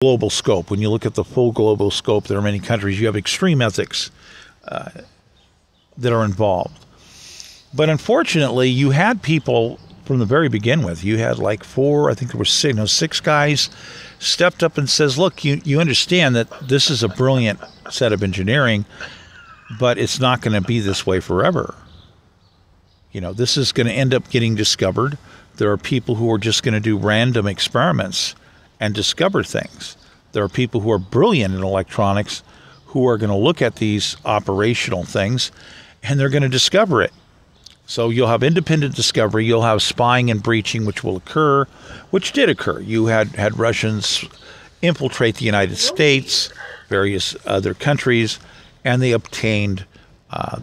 global scope. When you look at the full global scope, there are many countries. You have extreme ethics that are involved. But unfortunately, you had people from the very begin with. You had like four, I think there were six guys stepped up and says, look, you understand that this is a brilliant set of engineering, but it's not going to be this way forever. This is going to end up getting discovered. There are people who are just going to do random experiments and discover things. There are people who are brilliant in electronics who are going to look at these operational things and they're going to discover it. So you'll have independent discovery, you'll have spying and breaching, which will occur, which did occur. You had Russians infiltrate the United States, various other countries, and they obtained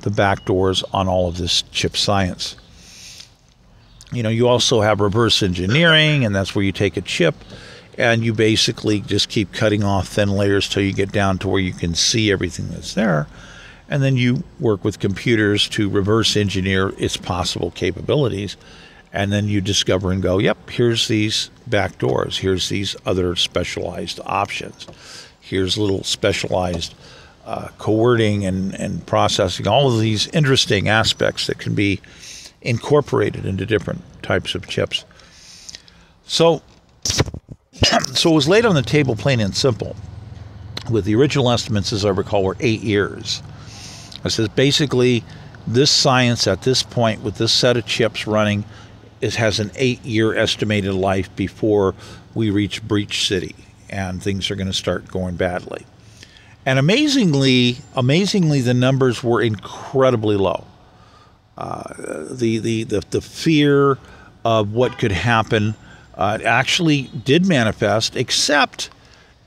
the back doors on all of this chip science. You also have reverse engineering, and that's where you take a chip and you basically just keep cutting off thin layers till you get down to where you can see everything that's there. And then you work with computers to reverse engineer its possible capabilities. And then you discover and go, yep, here's these back doors. Here's these other specialized options. Here's little specialized coordinating and processing, all of these interesting aspects that can be incorporated into different types of chips. So it was laid on the table plain and simple. With the original estimates, as I recall, were 8 years. I said, basically, this science at this point with this set of chips running, it has an 8-year estimated life before we reach breach city and things are going to start going badly. And amazingly, the numbers were incredibly low. The fear of what could happen actually did manifest, except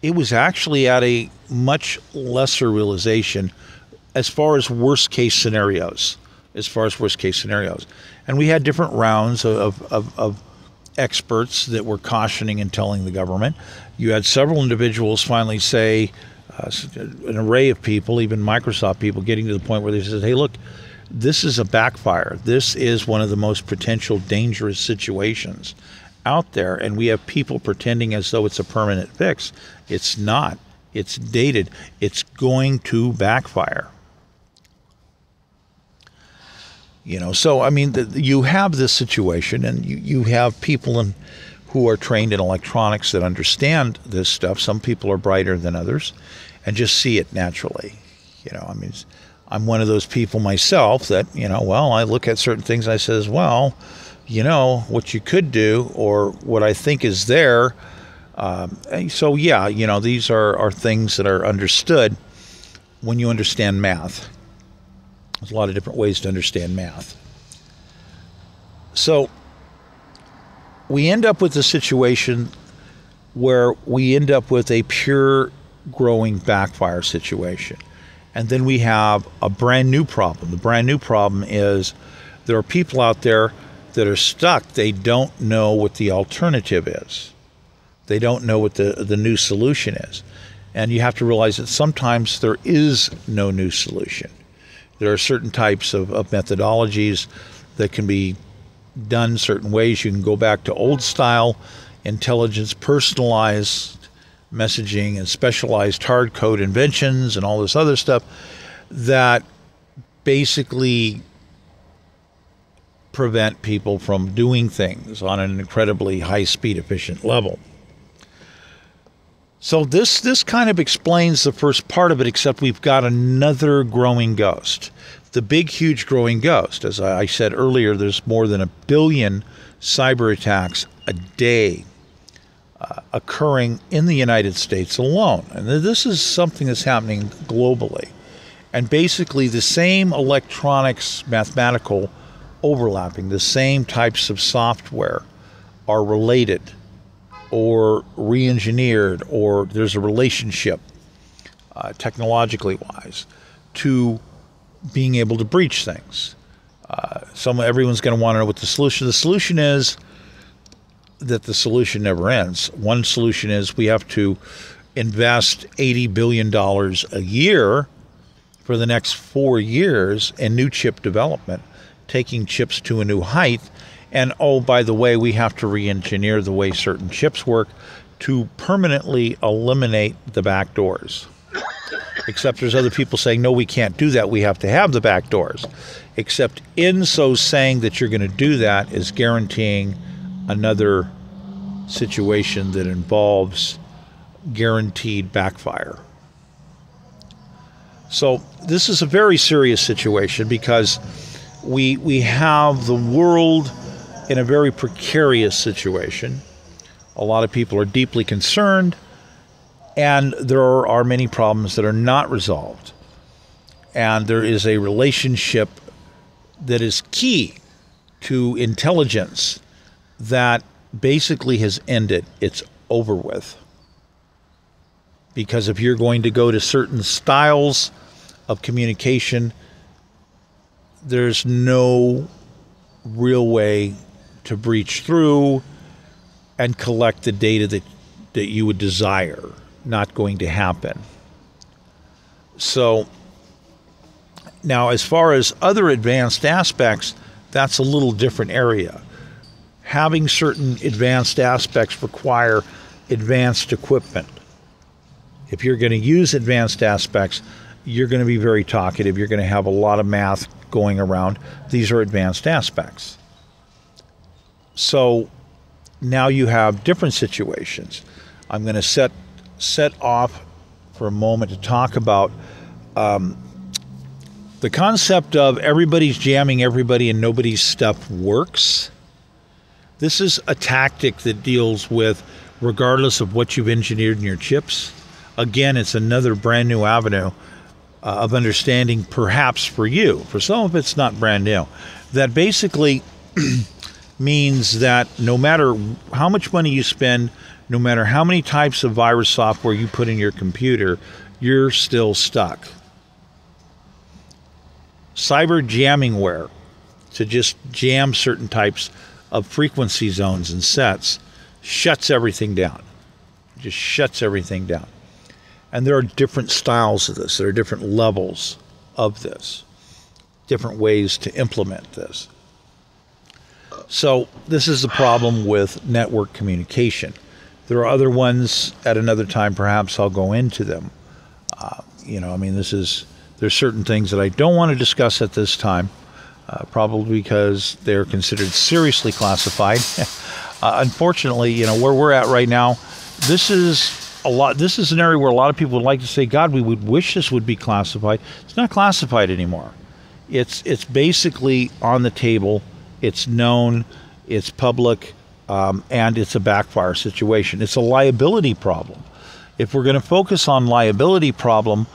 it was actually at a much lesser realization as far as worst case scenarios. And we had different rounds of experts that were cautioning and telling the government. You had several individuals finally say, an array of people, even Microsoft people, getting to the point where they said, hey, look, this is a backfire. This is one of the most potential dangerous situations out there, and we have people pretending as though it's a permanent fix. It's not. It's dated. It's going to backfire. So, I mean, you have this situation, and you have people who are trained in electronics that understand this stuff. Some people are brighter than others and just see it naturally. I mean, I'm one of those people myself that, I look at certain things, I says, well, what you could do or what I think is there. So, yeah, these are things that are understood when you understand math. There's a lot of different ways to understand math. So we end up with a situation where we end up with a pure growing backfire situation. And then we have a brand new problem. The brand new problem is there are people out there that are stuck. They don't know what the alternative is. They don't know what the new solution is. And you have to realize that sometimes there is no new solution. There are certain types of methodologies that can be done certain ways. You can go back to old style intelligence, personalized messaging, and specialized hard code inventions and all this other stuff that basically prevent people from doing things on an incredibly high-speed, efficient level. So this kind of explains the first part of it, except we've got another growing ghost. The big, huge growing ghost. As I said earlier, there's more than 1 billion cyber attacks a day occurring in the United States alone. And this is something that's happening globally. And basically the same electronics, mathematical overlapping, the same types of software are related or re-engineered, or there's a relationship technologically wise to being able to breach things. Everyone's going to want to know what the solution. The solution is that the solution never ends. One solution is we have to invest $80 billion a year for the next 4 years in new chip development, taking chips to a new height. And oh, by the way, we have to re-engineer the way certain chips work to permanently eliminate the back doors. Except there's other people saying, no, we can't do that. We have to have the back doors. Except in so saying that you're going to do that is guaranteeing another situation that involves guaranteed backfire. So this is a very serious situation because we have the world in a very precarious situation. A lot of people are deeply concerned, and there are many problems that are not resolved. And there is a relationship that is key to intelligence that basically has ended. It's over with. Because if you're going to go to certain styles of communication, there's no real way to breach through and collect the data that you would desire. Not going to happen. So now, as far as other advanced aspects, that's a little different area. Having certain advanced aspects require advanced equipment. If you're going to use advanced aspects, you're going to be very talkative. You're going to have a lot of math going around. These are advanced aspects. So now you have different situations. I'm going to set off for a moment to talk about the concept of everybody's jamming everybody and nobody's stuff works. This is a tactic that deals with regardless of what you've engineered in your chips. Again, it's another brand new avenue of understanding, perhaps for you. For some of it's not brand new. That basically means that no matter how much money you spend, no matter how many types of virus software you put in your computer, you're still stuck. Cyber jammingware, to just jam certain types of frequency zones and sets, shuts everything down. Just shuts everything down. And there are different styles of this. There are different levels of this, different ways to implement this. So this is the problem with network communication. There are other ones at another time. Perhaps I'll go into them. There's certain things that I don't want to discuss at this time, probably because they're considered seriously classified. Unfortunately, where we're at right now, this is an area where a lot of people would like to say, God, we would wish this would be classified. It's not classified anymore. It's basically on the table. It's known. It's public. And it's a backfire situation. It's a liability problem. If we're going to focus on liability problem,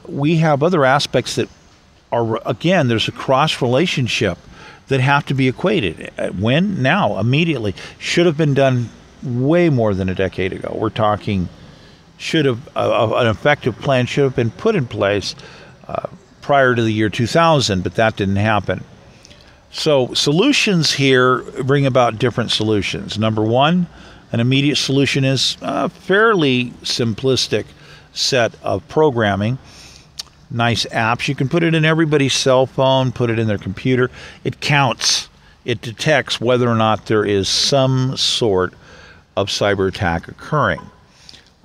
we have other aspects that are, again, there's a cross relationship that have to be equated. When? Now, immediately. Should have been done way more than a decade ago. We're talking an effective plan should have been put in place prior to the year 2000, but that didn't happen. So solutions here bring about different solutions. Number one, an immediate solution is a fairly simplistic set of programming. Nice apps. You can put it in everybody's cell phone, put it in their computer. It counts. It detects whether or not there is some sort of cyber attack occurring.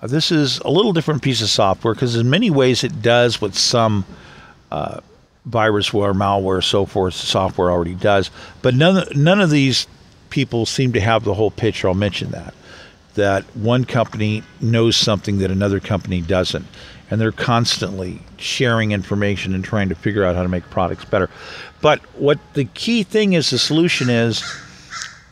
This is a little different piece of software because in many ways it does what some virusware, malware, so forth, software already does. But none of these people seem to have the whole picture. I'll mention that one company knows something that another company doesn't. And they're constantly sharing information and trying to figure out how to make products better. But what the key thing is, the solution is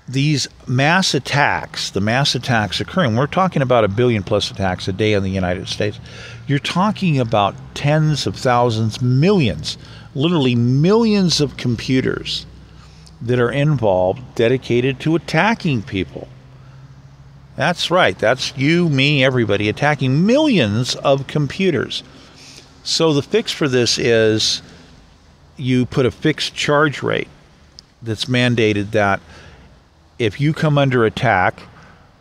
these mass attacks, the mass attacks occurring. We're talking about 1 billion plus attacks a day in the United States. You're talking about tens of thousands, millions, literally millions of computers that are involved, dedicated to attacking people. That's right. That's you, me, everybody, attacking millions of computers. So the fix for this is you put a fixed charge rate that's mandated that if you come under attack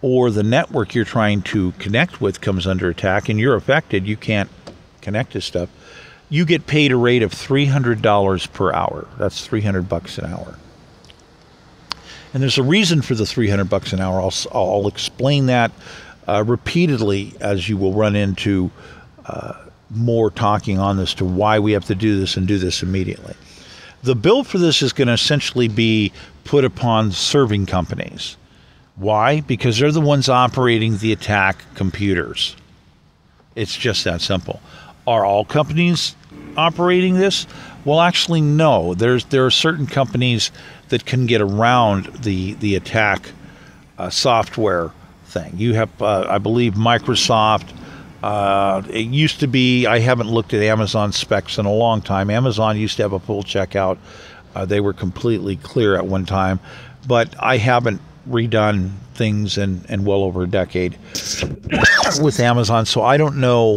or the network you're trying to connect with comes under attack and you're affected, you can't connect to stuff, you get paid a rate of $300 per hour. That's $300 an hour. And there's a reason for the $300 an hour. I'll explain that repeatedly, as you will run into more talking on this to why we have to do this and do this immediately. The bill for this is going to essentially be put upon serving companies. Why? Because they're the ones operating the attack computers. It's just that simple. Are all companies operating this? Well, actually, no. There are certain companies that can get around the attack software thing. You have, I believe, Microsoft. It used to be, I haven't looked at Amazon specs in a long time. Amazon used to have a full checkout. They were completely clear at one time, but I haven't redone things in well over a decade with Amazon, so I don't know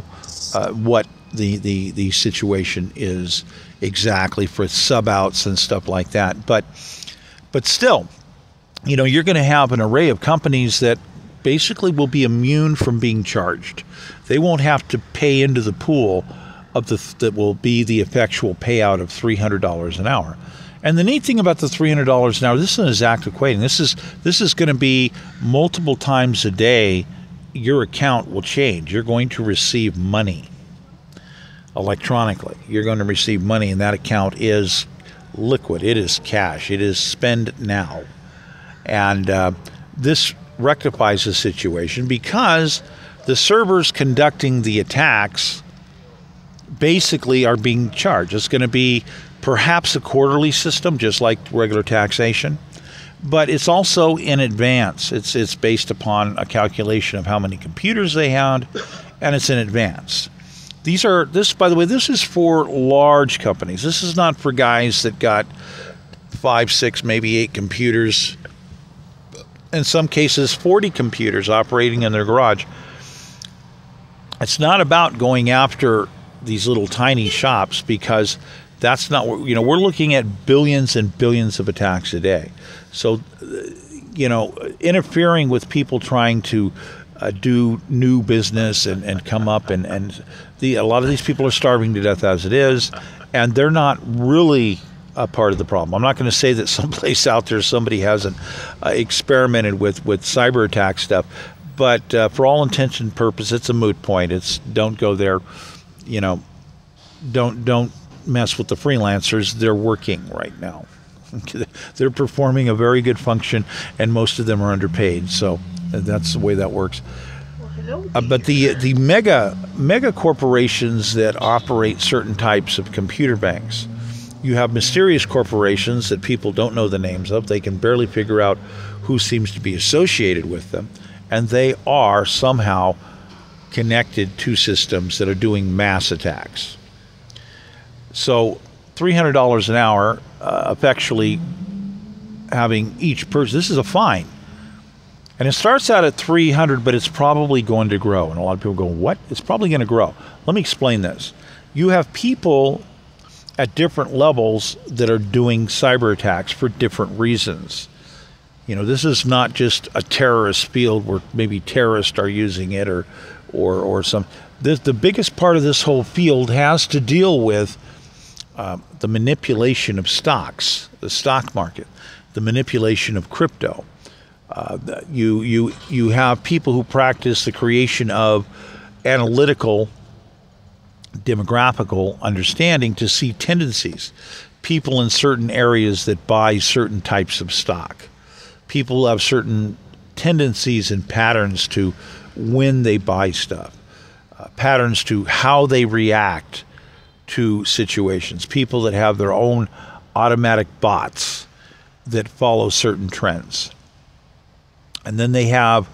what the situation is exactly for sub-outs and stuff like that. But still, you're going to have an array of companies that basically will be immune from being charged. They won't have to pay into the pool of that will be the effectual payout of $300 an hour. And the neat thing about the $300 an hour, this isn't exact equating. This is going to be multiple times a day. Your account will change. You're going to receive money electronically. You're going to receive money, and that account is liquid. It is cash. It is spend now. And this rectifies the situation because the servers conducting the attacks basically are being charged. It's going to be perhaps a quarterly system, just like regular taxation, but it's also in advance. It's based upon a calculation of how many computers they had, and it's in advance. By the way, this is for large companies. This is not for guys that got 5, 6, maybe 8 computers. In some cases, 40 computers operating in their garage. It's not about going after these little tiny shops, because that's not what, we're looking at billions and billions of attacks a day. So, interfering with people trying to do new business and come up and a lot of these people are starving to death as it is, and they're not really a part of the problem. I'm not going to say that someplace out there somebody hasn't experimented with cyber attack stuff, but for all intents and purposes, it's a moot point. It's don't go there. Don't mess with the freelancers. They're working right now. They're performing a very good function, and most of them are underpaid. So that's the way that works. But the mega corporations that operate certain types of computer banks, you have mysterious corporations that people don't know the names of. They can barely figure out who seems to be associated with them, and they are somehow connected to systems that are doing mass attacks. So $300 an hour, effectually having each person, this is a fine. And it starts out at $300, but it's probably going to grow. And a lot of people go, what? It's probably going to grow. Let me explain this. You have people at different levels that are doing cyber attacks for different reasons. This is not just a terrorist field where maybe terrorists are using it or some. The biggest part of this whole field has to deal with the manipulation of stocks, the stock market, the manipulation of crypto. You have people who practice the creation of analytical, demographical understanding to see tendencies. People in certain areas that buy certain types of stock. People have certain tendencies and patterns to when they buy stuff, patterns to how they react to situations. People that have their own automatic bots that follow certain trends. And then they have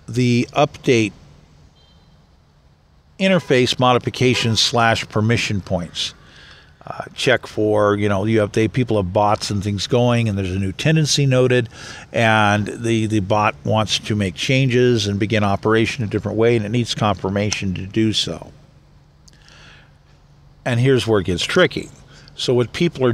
the update interface modifications / permission points. Check for, people have bots and things going, and there's a new tendency noted, and the bot wants to make changes and begin operation a different way, and it needs confirmation to do so. And here's where it gets tricky. So what people are